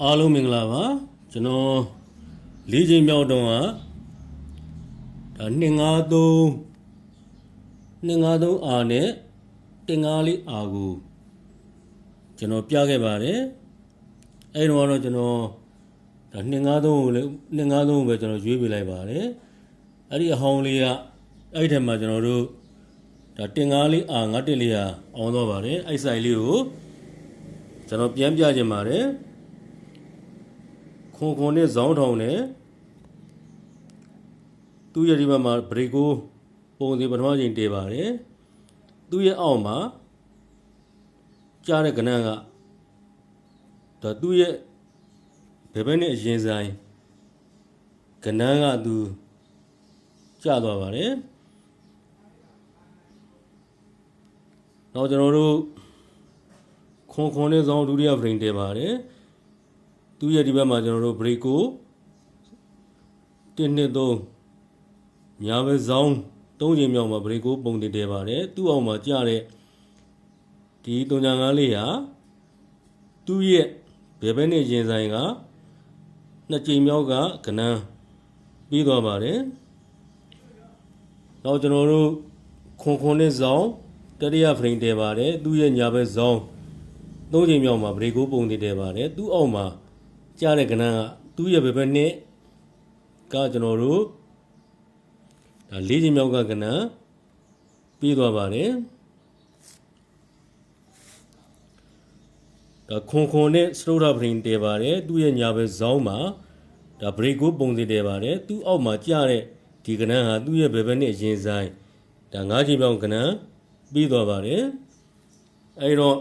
အားလုံးမင်္ဂလာပါကျွန်တော်၄ချိန်မြောက်တော့ဒါ253အာနဲ့တင်ကားလေးအာကိုကျွန်တော်ပြခဲ့ပါတယ်အဲ့တော့ကျွန်တော်ဒါ253ကိုလည်း253ပဲကျွန်တော်ရွေးပေးလိုက်ပါတယ်အဲ့ဒီအဟောင်းလေးကအဲ့ဒီထဲမှာကျွန်တော်တို့ဒါတင်ကားလေးအာငါတစ်လေးဟာအောင်တော့ပါတယ်အဲ့ဆိုင်လေးကိုကျွန်တော်ပြန်ပြခြင်းပါတယ်ခွန်နဲ့ဇောင်းထောင်နဲ့သူ့ရဲ့ဒီဘက်မှာဘရိတ်ကိုပုံစံပထမချိန်တည်ပါတယ်သူ့ရဲ့အောက်မှာကြားတဲ့ကဏ္ဍကဒါသူ့ရဲ့ဘယ်ဘက်နဲ့အရင်ဆိုင်ကဏ္ဍကသူကျသွားပါတယ်နောက်ကျွန်တော်တို့ခွန်နဲ့ဇောင်းဒုတိယဖရိန်တည်ပါတယ်သူ့ရဲ့ဒီဘက်မှာကျွန်တော်တို့ဘရိတ်ကို1 2 3ညာဘက်ဇောင်း3ချိန်မြောက်မှာဘရိတ်ကိုပုံတင်တယ်ပါတယ်သူ့အောက်မှာကျတဲ့ဒီ3.5လေးဟာသူ့ရဲ့ဘယ်ဘက်နဲ့ရင်ဆိုင်က2ချိန်မြောက်ကကဏ္ဍပြီးသွားပါတယ်နောက်ကျွန်တော်တို့ခွန်နဲ့ဇောင်းတတိယဖရိန်တယ်ပါတယ်သူ့ရဲ့ညာဘက်ဇောင်း3ချိန်မြောက်မှာဘရိတ်ကိုပုံတင်တယ်ပါတယ်သူ့အောက်မှာကြားတဲ့ကဏ္ဍကသူ့ရဲ့ဘယ်ဘက်နဲ့ကကျွန်တော်တို့ဒါ၄ချိန်မြောက်ကကဏ္ဍပြီးသွားပါတယ်ဒါခွန်နဲ့စတုထဖရိန်တည်ပါတယ်သူ့ရဲ့ညာဘက်ဇောင်းမှာဒါဘရိတ်ကိုပုံစံတည်ပါတယ်သူ့အောက်မှာကြားတဲ့ဒီကဏ္ဍဟာသူ့ရဲ့ဘယ်ဘက်နဲ့ရင်ဆိုင်ဒါ၅ချိန်မြောက်ကဏ္ဍပြီးသွားပါတယ်အဲဒီတော့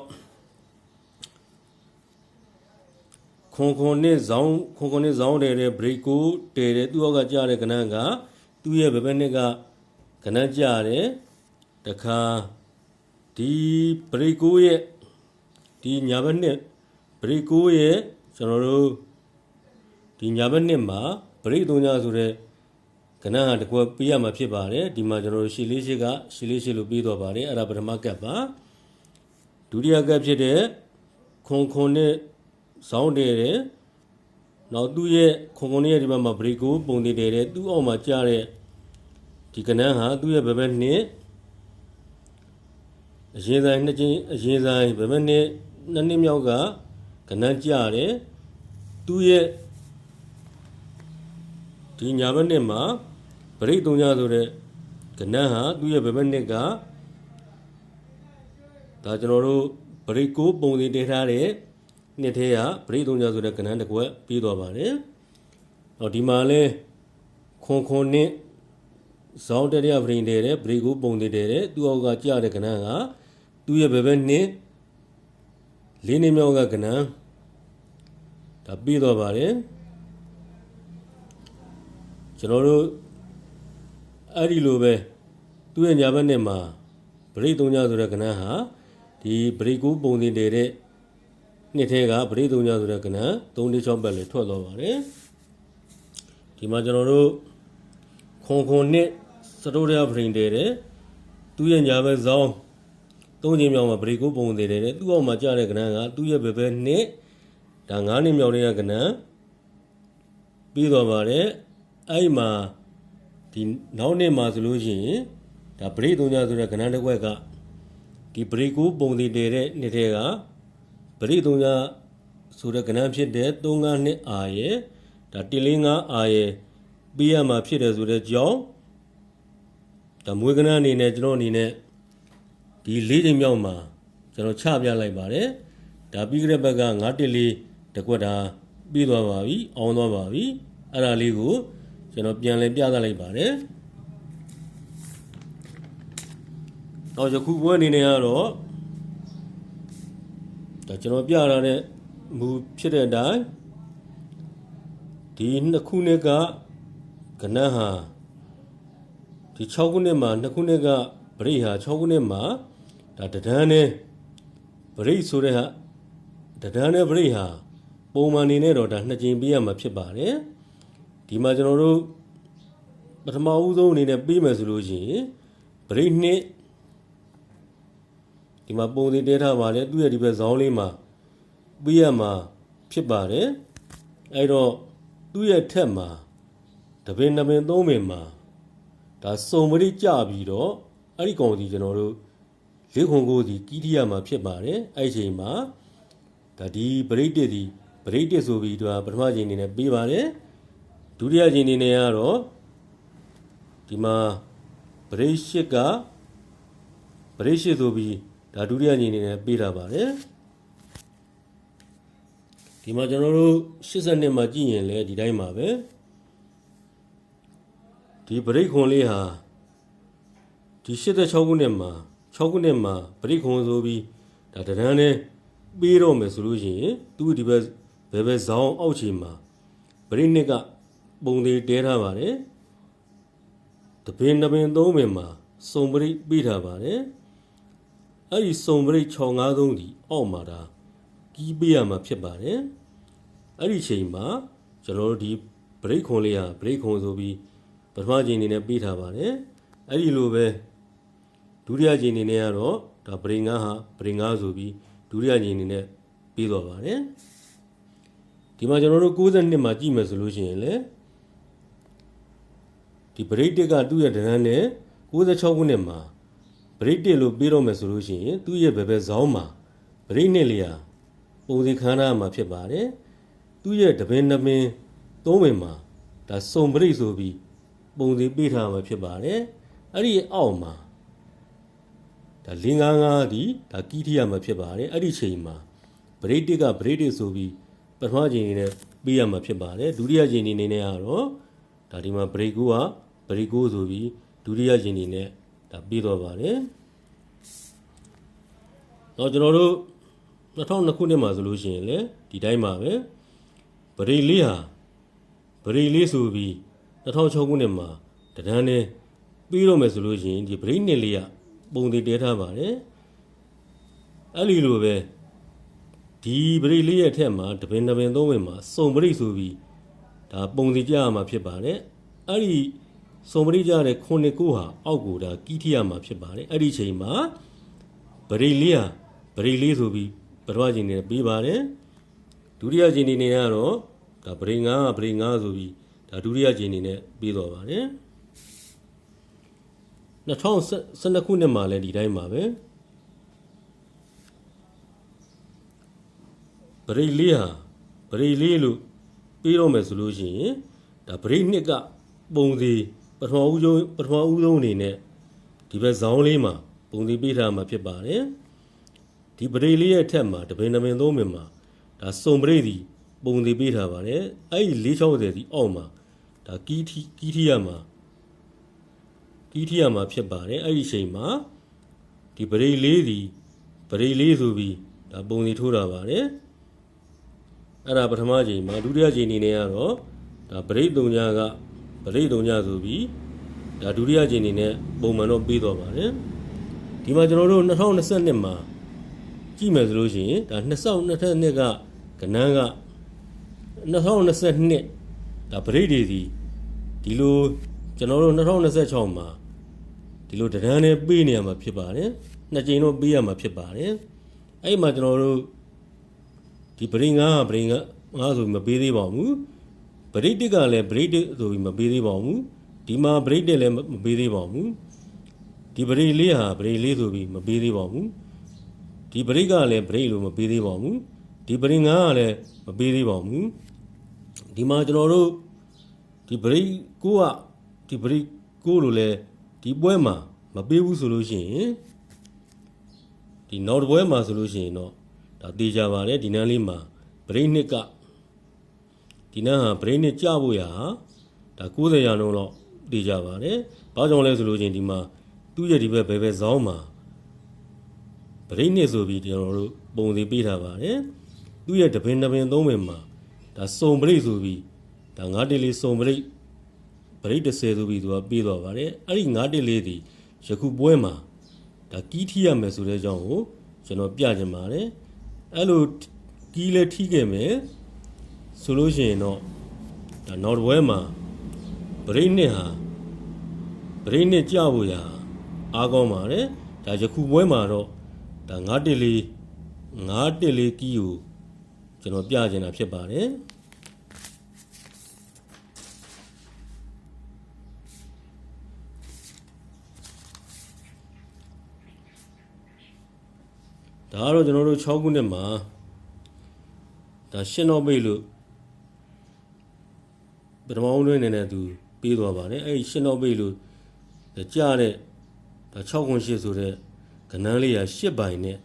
ခွန်နဲ့ဇောင်းတဲ့ဘရိတ်ကိုတည်တဲ့သူ့အောက်ကကြားတဲ့ကဏ္ဍကသူ့ရဲ့ဘယ်ဘက်နဲ့ကကဏ္ဍကြားတယ်တခါဒီဘရိတ်ကိုရဲ့ဒီညာဘက်နဲ့ဘရိတ်ကိုရဲ့ကျွန်တော်တို့ဒီညာဘက်နဲ့မှာဘရိတ်3ညဆိုတဲ့ကဏ္ဍဟာတကွပေးရမှာဖြစ်ပါတယ်ဒီမှာကျွန်တော်တို့ရှည်လေးရှည်လို့ပြီးတော့ပါတယ်အဲ့ဒါပထမကပ်ပါဒုတိယကပ်ဖြစ်တဲ့ခွန်နဲ့ဇောင်းတယ်နောက်သူ့ရဲ့ခွန်ရဲ့ဒီဘက်မှာဘရိတ်ကိုပုံတင်တယ်သူ့အောက်မှာကြားတဲ့ဒီကဏ္ဍဟာသူ့ရဲ့ဘယ်ဘက်နဲ့အရင်ဆိုင်2ချိန်အရင်ဆိုင်ဘယ်ဘက်နဲ့2နှစ်မြောက်ကကဏ္ဍကြားတယ်သူ့ရဲ့ဒီညာဘက်နဲ့မှာဘရိတ်3ညဆိုတဲ့ကဏ္ဍဟာသူ့ရဲ့ဘယ်ဘက်နဲ့ကဒါကျွန်တော်တို့ဘရိတ်ကိုပုံတင်တင်ထားတဲ့နှစ်ထဲကပရိသုံးကြဆိုတဲ့ကဏ္ဍတစ်ခွက်ပြီးသွားပါတယ်။နောက်ဒီမှာလဲခွန်နဲ့ဇောင်းတရဖရိန်တဲ့ပရိကိုပုံတည်တဲ့သူ့အောက်ကကြတဲ့ကဏ္ဍကသူ့ရဲ့ဘယ်ဘက်နဲ့၄နှစ်မြောက်ကကဏ္ဍဒါပြီးသွားပါတယ်။ကျွန်တော်တို့အဲ့ဒီလိုပဲသူ့ရဲ့ညာဘက်နဲ့မှာပရိသုံးကြဆိုတဲ့ကဏ္ဍဟာဒီပရိကိုပုံတည်တဲ့နှစ်ထဲကပရိသုံးညဆိုတဲ့ကဏ္ဍ3-6ပတ်လည်းထွက်သွားပါတယ်ဒီမှာကျွန်တော်တို့ခွန်နဲ့စတိုးရဖရိန်တဲ့သူ့ရဲ့ညာဘက်ဇောင်း3ချိန်မြောက်မှာပရိကိုပုံသေးတယ်သူ့အောက်မှာကြားတဲ့ကဏ္ဍကသူ့ရဲ့ဘယ်ဘက်နဲ့ဒါ9နှစ်မြောက်တဲ့ကဏ္ဍပြီးသွားပါတယ်အဲ့မှာဒီနောက်နှစ်မှာဆိုလို့ရှိရင်ဒါပရိသုံးညဆိုတဲ့ကဏ္ဍတစ်ခွက်ကဒီပရိကိုပုံသေးတဲ့နှစ်ထဲကပရိသုံးညဆိုတဲ့ကဏ္ဍဖြစ်တဲ့3-5နှစ်အာရဲ့ဒါ1-4-5အာရဲ့ပြီးရမှာဖြစ်တယ်ဆိုတဲ့ကြောင်းဒါမွေးကဏ္ဍအနေနဲ့ကျွန်တော်အနေနဲ့ဒီ၄ချိန်မြောက်မှာကျွန်တော်ချပြလိုက်ပါတယ်ဒါပြီးကြတဲ့ဘက်က914တကွက်တာပြီးသွားပါပြီအောင်သွားပါပြီအဲ့ဒါလေးကိုကျွန်တော်ပြန်လည်ပြသလိုက်ပါတယ်တော့ယခုပွဲအနေနဲ့ကတော့ဒါကျွန်တော်ပြရတဲ့မူဖြစ်တဲ့အတိုင်းဒီ2ခုနှစ်ကကဏ္ဍဟာဒီ6ခုနှစ်မှာ2ခုနှစ်ကပရိဟာ6ခုနှစ်မှာဒါတဒန်းနဲ့ပရိဆိုတဲ့ဟာတဒန်းနဲ့ပရိဟာပုံမှန်နေနဲ့တော့ဒါ2ချိန်ပေးရမှာဖြစ်ပါတယ်ဒီမှာကျွန်တော်တို့ပထမဦးဆုံးအနေနဲ့ပေးမယ်ဆိုလို့ရှိရင်ပရိနှစ်ဒီမှာပုံစံတဲထားပါတယ်သူ့ရဲ့ဒီဘက်ဇောင်းလေးမှာပေးရမှာဖြစ်ပါတယ် အဲ့တော့သူ့ရဲ့ထက်မှာတပင်နှစ်ပင်သုံးပင်မှာဒါစုံပရိကြပြီးတော့အဲ့ဒီကောင်စီကျွန်တော်တို့လေးခွန်ကိုစီကီးထီရမှာဖြစ်ပါတယ်အဲ့ဒီချိန်မှာဒါဒီပရိတ်တစ်ဒီပရိတ်တစ်ဆိုပြီးတော့ပထမချိန်အနေနဲ့ပေးပါတယ်ဒုတိယချိန်အနေနဲ့ကတော့ဒီမှာပရိတ်ရှိကပရိတ်ရှိဆိုပြီးဒါဒုတိယချိန်အနေနဲ့ပေးထားပါတယ်ဒီမှာကျွန်တော်တို့82မှာကြည့်ရင်လည်းဒီတိုင်းပါပဲဒီပရိတ်ခွန်လေးဟာဒီ86ခုနှစ်မှာ6ခုနှစ်မှာပရိတ်ခွန်ဆိုပြီးဒါတရန်းနဲ့ပေးတော့မယ်ဆိုလို့ရှိရင်သူဒီဘက်ဘယ်ဇောင်းအောက်ခြေမှာပရိတ်နှစ်ကပုံသေးတဲထားပါတယ်တပင်နှစ်ပင်သုံးပင်မှာစုံပရိတ်ပေးထားပါတယ်အဲ့ဒီစုံပရိတ်653ဒီအောက်မှာဒါကီးပေးရမှာဖြစ်ပါတယ်အဲ့ဒီချိန်မှာကျွန်တော်တို့ဒီဘရိတ်ခွန်လေးဟာဘရိတ်ခွန်ဆိုပြီးပထမချိန်အနေနဲ့ပေးထားပါတယ်အဲ့ဒီလိုပဲဒုတိယချိန်အနေနဲ့ကတော့ဒါဘရိတ်9ဟာဘရိတ်9ဆိုပြီးဒုတိယချိန်အနေနဲ့ပေးသွားပါတယ်ဒီမှာကျွန်တော်တို့62မှာကြည့်မယ်ဆိုလို့ရှိရင်လေဒီဘရိတ်တစ်ကသူ့ရဲ့ဒရန်းနဲ့96ခုနှစ်မှာဘရိတ်တစ်လို့ပေးတော့မယ်ဆိုလို့ရှိရင်သူ့ရဲ့ဘယ်ဇောင်းမှာဘရိတ်နှစ်လျာပုံစံခန်းထားမှာဖြစ်ပါတယ်သူ့ရဲ့တပင်နှစ်ပင်သုံးပင်မှာဒါစုံပရိတ်ဆိုပြီးပုံစံပေးထားမှာဖြစ်ပါတယ်အဲ့ဒီအောက်မှာဒါ555ဒီဒါကီးထီရမှာဖြစ်ပါတယ်အဲ့ဒီချိန်မှာဘရိတ်တစ်ကဘရိတ်တစ်ဆိုပြီးပထမချိန်နေနဲ့ပေးရမှာဖြစ်ပါတယ်ဒုတိယချိန်နေနဲ့ကတော့ဒါဒီမှာဘရိတ်ကိုကဘရိတ်ကိုဆိုပြီးဒုတိယချိန်နေနဲ့ဒါပေးတော့ပါတယ်တော့ကျွန်တော်တို့2002ခုနှစ်မှာဆိုလို့ရှိရင်လေဒီတိုင်းပါပဲဗရိတ်လေးဟာဗရိတ်လေးဆိုပြီး2006ခုနှစ်မှာတဒန်းနဲ့ပြီးတော့မယ်ဆိုလို့ရှိရင်ဒီဗရိတ်နှစ်လေးကပုံသေးတဲထားပါတယ်အဲ့ဒီလိုပဲဒီဗရိတ်လေးရဲ့အထက်မှာတပင်တပင်သုံးပင်မှာစုံဗရိတ်ဆိုပြီးဒါပုံသေးကြရမှာဖြစ်ပါတယ်အဲ့ဒီစုံဗရိတ်ကြတဲ့ခုနှစ်ကိုဟာအောက်ကိုဒါကီးထီရမှာဖြစ်ပါတယ်အဲ့ဒီချိန်မှာဗရိတ်လေးဟာဗရိတ်လေးဆိုပြီးပထမချိန်နဲ့ပြီးပါတယ်ဒုတိယချိန်နေနဲ့ကတော့ဒါဗရိတ်9ဗရိတ်9ဆိုပြီးဒါဒုတိယချိန်နေနဲ့ပြီးတော့ပါတယ်2012ခုနှစ်မှာလည်းဒီတိုင်းပါပဲဗရိတ်လေးဟာဗရိတ်လေးလို့ပြီးတော့မယ်ဆိုလို့ရှိရင်ဒါဗရိတ်နှစ်ကပုံစီပထမဦးဆုံးအနေနဲ့ဒီဘက်ဇောင်းလေးမှာပုံစီပေးထားမှာဖြစ်ပါတယ်ဒီဗရိတ်လေးရဲ့အထက်မှာတပင်တပင်သုံးပင်မှာဒါစုံဗရိတ်ဒီပုံစီပေးထားပါတယ်အဲ့ဒီ460ဒီအောက်မှာဒါကီးထီရမှာဖြစ်ပါတယ်အဲ့ဒီအချိန်မှာဒီဗရိတ်လေးဒီဗရိတ်လေးဆိုပြီးဒါပုံစီထိုးတာပါတယ်အဲ့ဒါပထမချိန်မှာဒုတိယချိန်နေနဲ့ကတော့ဒါဗရိတ်3ညကဗရိတ်3ညဆိုပြီးဒါဒုတိယချိန်နေနဲ့ပုံမှန်တော့ပေးတော့ပါတယ်ဒီမှာကျွန်တော်တို့2022မှာကြည့်မယ်ဆိုလို့ရှိရင်ဒါ2022ကကနန်းက2022ဒါဗရိတ်တွေဒီလိုကျွန်တော်တို့2026မှာဒီလိုတရန်းနဲ့ပေးနေရမှာဖြစ်ပါတယ်နှစ်ကြိမ်တော့ပေးရမှာဖြစ်ပါတယ်အဲ့မှာကျွန်တော်တို့ဒီဗရိတ်9ဆိုပြီးမပေးသေးပါဘူးဗရိတ်1ကလည်းဗရိတ်1ဆိုပြီးမပေးသေးပါဘူးဒီမှာဗရိတ်1လည်းမပေးသေးပါဘူးဒီဗရိတ်4ဟာဗရိတ်4ဆိုပြီးမပေးသေးပါဘူးဒီဗရိတ်ကလည်းဗရိတ်လို့မပေးသေးပါဘူးဒီဗရိတ်9ကလည်းမပေးသေးပါဘူးဒီမှာကျွန်တော်တို့ဒီဗရိတ်9ကဒီဗရိတ်9လို့လည်းဒီပွဲမှာမပေးဘူးဆိုလို့ရှိရင်ဒီနောက်တစ်ပွဲမှာဆိုလို့ရှိရင်တော့ဒါတေးကြပါတယ်ဒီနန်းလေးမှာဗရိတ်နှစ်ကဒီနန်းဟာဗရိတ်နှစ်ကြဖို့ရာဒါ90ရာနှုန်းတော့တေးကြပါတယ်ဘာကြောင့်လဲဆိုလို့ရှိရင်ဒီမှာသူ့ရဲ့ဒီဘက်ဘယ်ဇောင်းမှာဗရိတ်နှစ်ဆိုပြီးကျွန်တော်တို့ပုံစံပေးထားပါတယ်သူ့ရဲ့တပင်တပင်သုံးပင်မှာဒါစုံဗရိတ်ဆိုပြီးဒါ914စုံဗရိတ်30ဆိုပြီးသူကပေးသွားပါတယ်အဲ့ဒီ914ဒီယခုပွဲမှာဒါကီးထီရမယ်ဆိုတဲ့အကြောင်းကိုကျွန်တော်ပြချင်ပါတယ်အဲ့လိုကီးလဲထိခဲ့မယ်ဆိုလို့ရှိရင်တော့ဒါနောက်ပွဲမှာဗရိတ်နှစ်ဟာဗရိတ်နှစ်ကြဖို့ရာအားကောင်းပါတယ်ဒါယခုပွဲမှာတော့ဒါ914ကီးကိုကျွန်တော်ပြချင်တာဖြစ်ပါတယ် ဒါကတော့ကျွန်တော်တို့6ခုနှစ်မှာဒါရှင်းတော့ပိတ်လို့ပထမဦးတွင်းနေသူပေးသွားပါတယ်အဲ့ဒီရှင်းတော့ပိတ်လို့ကြားတဲ့ဒါ6ခွန်8ဆိုတဲ့ကဏ္ဍလေးရ8ပိုင်နဲ့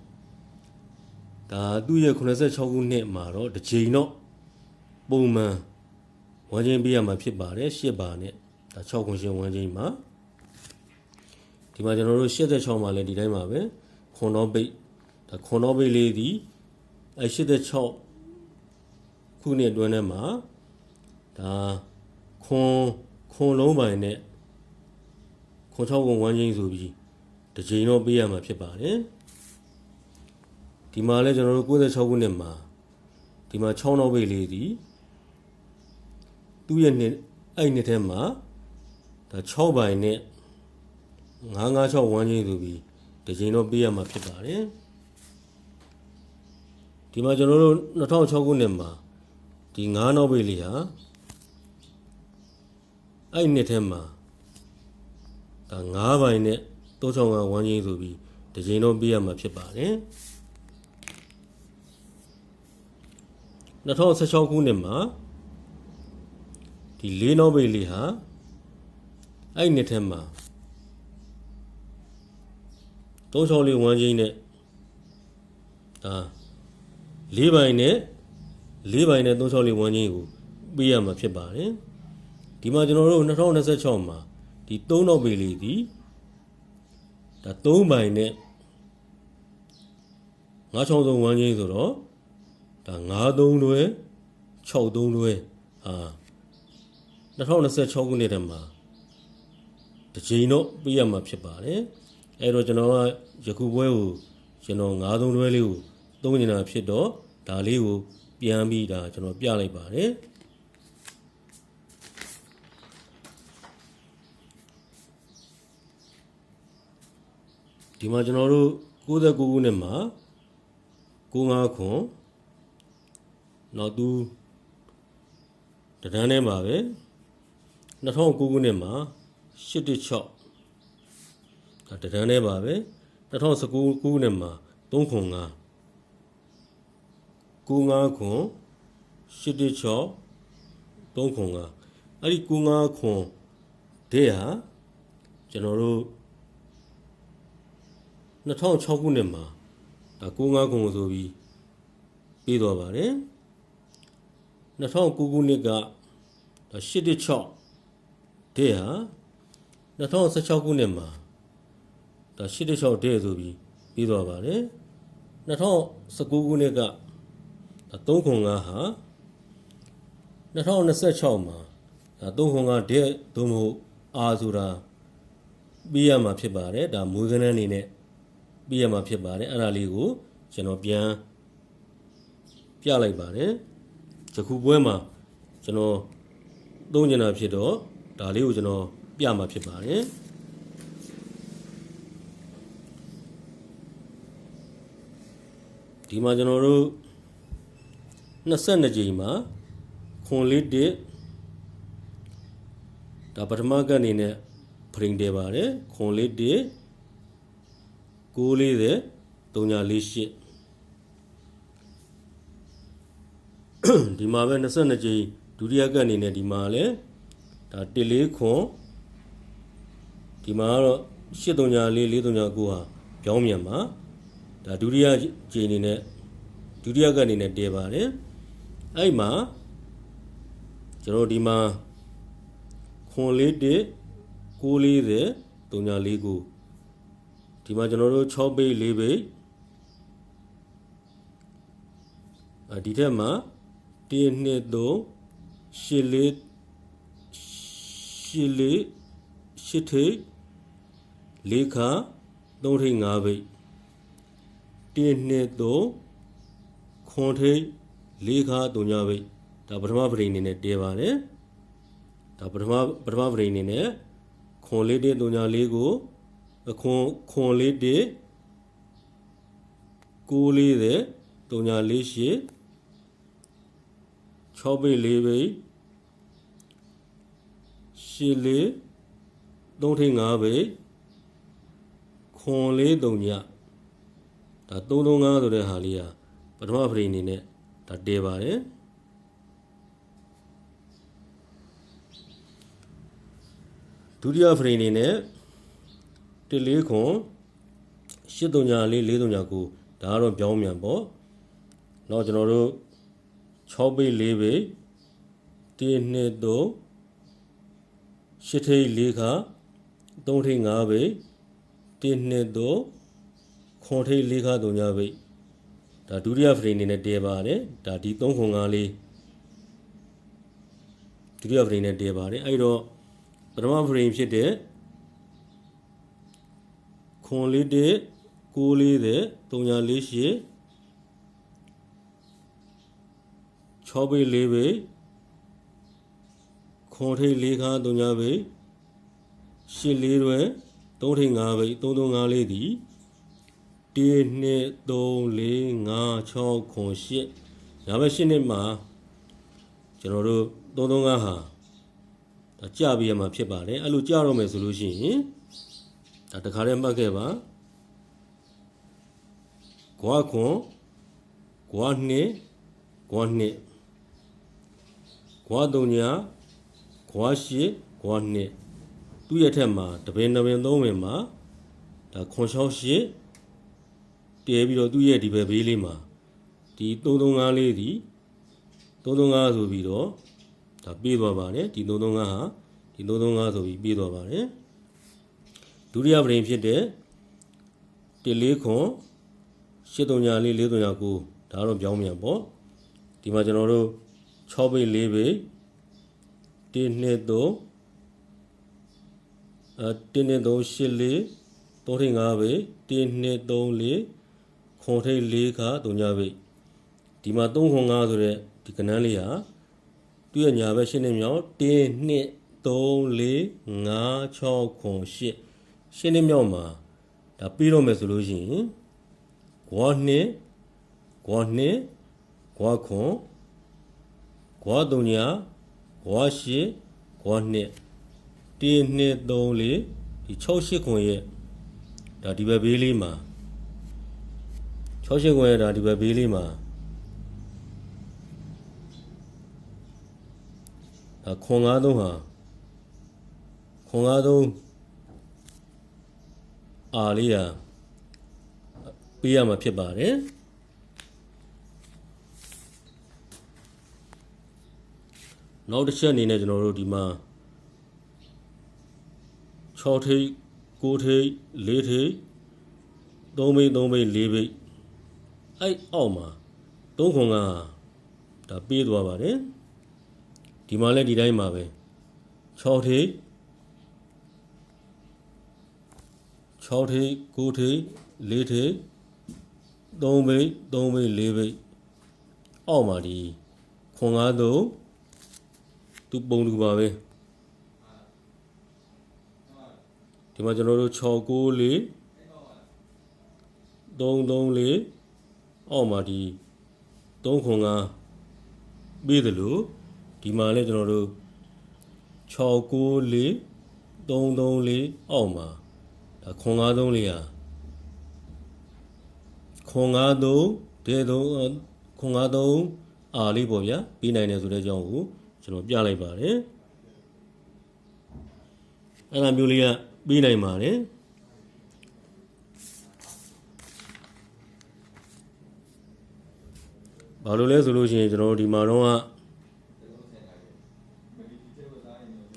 ဒါသူ့ရဲ့86ခုနှစ်မှာတော့တစ်ချိန်တော့ပုံမှန်ဝန်းချင်းပေးရမှာဖြစ်ပါတယ်8ပါနဲ့ဒါ6ခွန်8ဝန်းချင်းမှာဒီမှာကျွန်တော်တို့86မှာလည်းဒီတိုင်းပါပဲခွန်တော့ပိတ်ဒါခွန်တော့ပိတ်လေးဒီအဲ86ခုနှစ်အတွင်းထဲမှာဒါခွန်လုံးပိုင်နဲ့ခွန်6ခွန်ဝန်းချင်းဆိုပြီးတစ်ချိန်တော့ပေးရမှာဖြစ်ပါတယ်ဒီမှာလည်းကျွန်တော်တို့96ခုနှစ်မှာဒီမှာ6နောက်ပိတ်လေးဒီသူ့ရဲ့နှစ်အဲ့နှစ်ထဲမှာဒါ6ပိုင်နဲ့956ဝန်းချင်းဆိုပြီးတစ်ချိန်တော့ပေးရမှာဖြစ်ပါတယ်ဒီမှာကျွန်တော်တို့2006ခုနှစ်မှာဒီ9နောက်ပိတ်လေးဟာအဲ့နှစ်ထဲမှာဒါ9ပိုင်နဲ့365ဝန်းချင်းဆိုပြီးတစ်ချိန်တော့ပေးရမှာဖြစ်ပါတယ်2016ခုနှစ်မှာဒီ4နောက်ပိတ်လေးဟာအဲ့နှစ်ထဲမှာ364ဝန်းချင်းနဲ့ဒါ4ပိုင်နဲ့364ဝန်းချင်းကိုပေးရမှာဖြစ်ပါတယ်ဒီမှာကျွန်တော်တို့2026မှာဒီ3နောက်ပိတ်လေးဒီဒါ3ပိုင်နဲ့963ဝန်းချင်းဆိုတော့ဒါ93တွဲ63တွဲ2026ခုနှစ်တည်းမှာတစ်ချိန်တော့ပြရမှာဖြစ်ပါတယ်အဲ့တော့ကျွန်တော်ကယခုပွဲကိုကျွန်တော်93တွဲလေးကိုသုံးနေတာဖြစ်တော့ဒါလေးကိုပြန်ပြီးဒါကျွန်တော်ပြလိုက်ပါတယ်ဒီမှာကျွန်တော်တို့69ခုနှစ်မှာ95ခွန်နောက်သူတန်းထဲမှာပဲ2009ခုနှစ်မှာ816ဒါတန်းထဲမှာပဲ2019ခုနှစ်မှာ3ခွန်5 95ခွန်816 3ခွန်5အဲ့ဒီ95ခွန်တဲ့ဟာကျွန်တော်တို့2006ခုနှစ်မှာဒါ95ခွန်ဆိုပြီးပြီးသွားပါတယ်2009ခုနှစ်က816တဲ့ဟာ2016ခုနှစ်မှာဒါ816တဲ့ဆိုပြီးပြီးသွားပါတယ်2019ခုနှစ်က3ခွန်5ဟာ2026မှာ3ခွန်5တဲ့သို့မဟုတ်အာဆိုတာပြီးရမှာဖြစ်ပါတယ်ဒါမွေးကနန်းအနေနဲ့ပြီးရမှာဖြစ်ပါတယ်အဲ့ဒါလေးကိုကျွန်တော်ပြန်ပြလိုက်ပါတယ်ယခုပွဲမှာကျွန်တော်သုံးကျင်တာဖြစ်တော့ဒါလေးကိုကျွန်တော်ပြမှာဖြစ်ပါတယ်ဒီမှာကျွန်တော်တို့22ကြိမ်မှာခွန်လေးတစ်ဒါပထမကအနေနဲ့ဖရင်တယ်ပါတယ်ခွန်လေးတစ်940 348ဒီမှာပဲ22ကြိမ်ဒုတိယကအနေနဲ့ဒီမှာလဲဒါ14ခွန်ဒီမှာကတော့834 439ဟာပြောင်းမြန်ပါဒါဒုတိယကြိမ်အနေနဲ့ဒုတိယကအနေနဲ့တည်ပါတယ်အဲ့မှာကျွန်တော်ဒီမှာခွန်လေးတစ်940 349ဒီမှာကျွန်တော်တို့6ပိတ်4ပိတ်ဒီထက်မှာ1 2 3 8 4 8ထိပ်4ခါ3ထိပ်5ပိတ်1 2 3ခွန်ထိပ်4ခါ3ညပိတ်ဒါပထမပရိအနေနဲ့တည်ပါတယ်ဒါပထမပရိအနေနဲ့ခွန်လေးတစ်3ည4ကိုခွန်လေးတစ်940 348 6ပိတ်4ပိတ်8 4 3ထိပ်5ပိတ်ခွန်လေး3ညဒါ ဒါ335ဆိုတဲ့ဟာလေးဟာပထမဖရိအနေနဲ့ဒါတည်ပါတယ်ဒုတိယဖရိအနေနဲ့14ခွန်834 439ဒါကတော့ပြောင်းမြန်ပေါ့နောက်ကျွန်တော်တို့6ပိတ်4ပိတ်1 2 3 8ထိပ်4ခါ3ထိပ်5ပိတ်1 2 3ခွန်ထိပ်4ခါ3ညပိတ်ဒါဒုတိယဖရိအနေနဲ့တည်ပါတယ်ဒါဒီ3ခွန်5လေးဒုတိယဖရိနဲ့တည်ပါတယ်အဲ့တော့ပထမဖရိဖြစ်တဲ့ခွန်လေးတဲ့6လေးတဲ့348 6ပိတ်4ပိတ်ခွန်ထိပ်4ခါ3ညပိတ်8လေးတွဲ3ထိပ်5ပိတ်335လေးသည်1 2 3 4 5 6ခွန်8ညာဘက်8နှစ်မှာကျွန်တော်တို့335ဟာဒါကြပြီးရမှာဖြစ်ပါတယ်အဲ့လိုကြတော့မယ်ဆိုလို့ရှိရင်ဒါတခါတည်းမှတ်ခဲ့ပါကွာခွန်ကွာနှစ်ကွာနှစ်ကွာ3ညကွာ8ကွာနှစ်သူ့ရဲ့ထက်မှာတပင်3ပင်မှာဒါခွန်6 8တဲပြီးတော့သူ့ရဲ့ဒီဘက်ဘေးလေးမှာဒီ335လေးဒီ335ဆိုပြီးတော့ဒါပြေးသွားပါတယ်ဒီ335ဟာဒီ335ဆိုပြီးပြေးသွားပါတယ်ဒုတိယပရင်ဖြစ်တဲ့14ခွန်834 439ဒါတော့ပြောင်းမြန်ပေါ့ဒီမှာကျွန်တော်တို့6ပိတ်4ပိတ်1 2 3 1 2 3 8 4 3ထိပ်5ပိတ်1 2 3 4ခွန်ထိပ်4ခါ3ညပိတ်ဒီမှာ3ခွန်5ဆိုတဲ့ဒီကဏ္ဍလေးဟာသူ့ရဲ့ညာဘက်ရှင်းနေမြောက်1 2 3 4 5 6ခွန်8ရှင်းနေမြောက်မှာဒါပြီးတော့မယ်ဆိုလို့ရှိရင်ကွာနှစ်ကွာနှစ်ကွာခွန်ကွာ3ညကွာ8ကွာနှစ်1 2 3 4ဒီ6 8ခွန်ရဲ့ဒါဒီဘက်ဘေးလေးမှာ6 8ခွန်ရဲ့ဒါဒီဘက်ဘေးလေးမှာဒါခွန်53ဟာခွန်53အာလေးဟာပေးရမှာဖြစ်ပါတယ်နောက်တစ်ချက်အနေနဲ့ကျွန်တော်တို့ဒီမှာ6ထိပ်9ထိပ်4ထိပ်3ပိတ်3ပိတ်4ပိတ်အဲ့အောက်မှာ3ခွန်ကဒါပေးသွားပါတယ်ဒီမှာလည်းဒီတိုင်းပါပဲ6ထိပ်6ထိပ်9ထိပ်4ထိပ်3ပိတ်3ပိတ်4ပိတ်အောက်မှာဒီခွန်53သူပုံတူပါပဲဒီမှာကျွန်တော်တို့6 9 4 3 3 4အောက်မှာဒီ3ခွန်5ပြီးတယ်လို့ဒီမှာလည်းကျွန်တော်တို့6 9 4 3 3 4အောက်မှာဒါခွန်53လေးဟာခွန်53တဲ့3ခွန်53အာလေးပေါ့ဗျာပြီးနိုင်တယ်ဆိုတဲ့အကြောင်းကိုကျွန်တော်ပြလိုက်ပါတယ်အဲ့ဒါမျိုးလေးကပြီးနိုင်ပါတယ်ဘာလို့လဲဆိုလို့ရှိရင်ကျွန်တော်တို့ဒီမှာတော့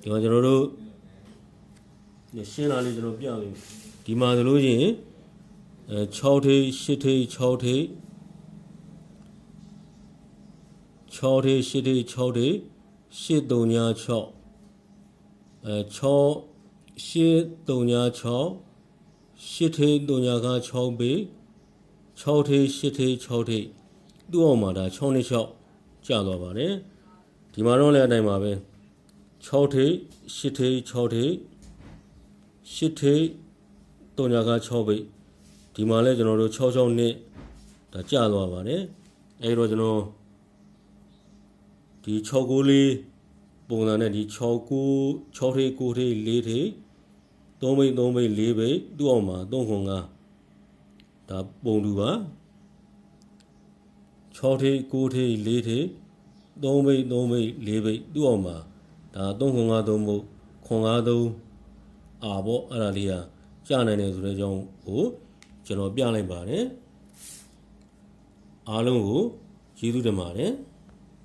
ဒီမှာကျွန်တော်တို့ရှင်းလာလေးကျွန်တော်ပြမယ်ဒီမှာဆိုလို့ရှိရင်6ထိပ်8ထိပ်6ထိပ်6ထိပ်8ထိပ်6ထိပ်8 3ည6 6 8 3ည6 8ထိပ်3ညက6ပေ6ထိပ်8ထိပ်6ထိပ်သူ့အောက်မှာဒါ6နဲ့6ကျသွားပါတယ်ဒီမှာတော့လည်းအတိုင်းပါပဲ6ထိပ်8ထိပ်6ထိပ်8ထိပ်3ညက6ပိတ်ဒီမှာလည်းကျွန်တော်တို့6 6နဲ့ဒါကျသွားပါတယ်အဲဒီတော့ကျွန်တော်ဒီ6 9လေးပုံစံနဲ့ဒီ6 9 6ထိပ်9ထိပ်4ထိပ်3ပိတ်3ပိတ်4ပိတ်သူ့အောက်မှာ3ခွန်5 ဒါပုံတူပါ6ထိပ်9ထိပ်4ထိပ်3ဘိတ်3ဘိတ်4ဘိတ်သူ့အောင်မှာဒါ3.5မို့0.53အာပေါ့အဲ့ဒါလေးကကြာနိုင်တယ်ဆိုတဲ့အကြောင်းကိုကျွန်တော်ပြလိုက်ပါတယ်အားလုံးကိုကျေးဇူးတင်ပါတယ်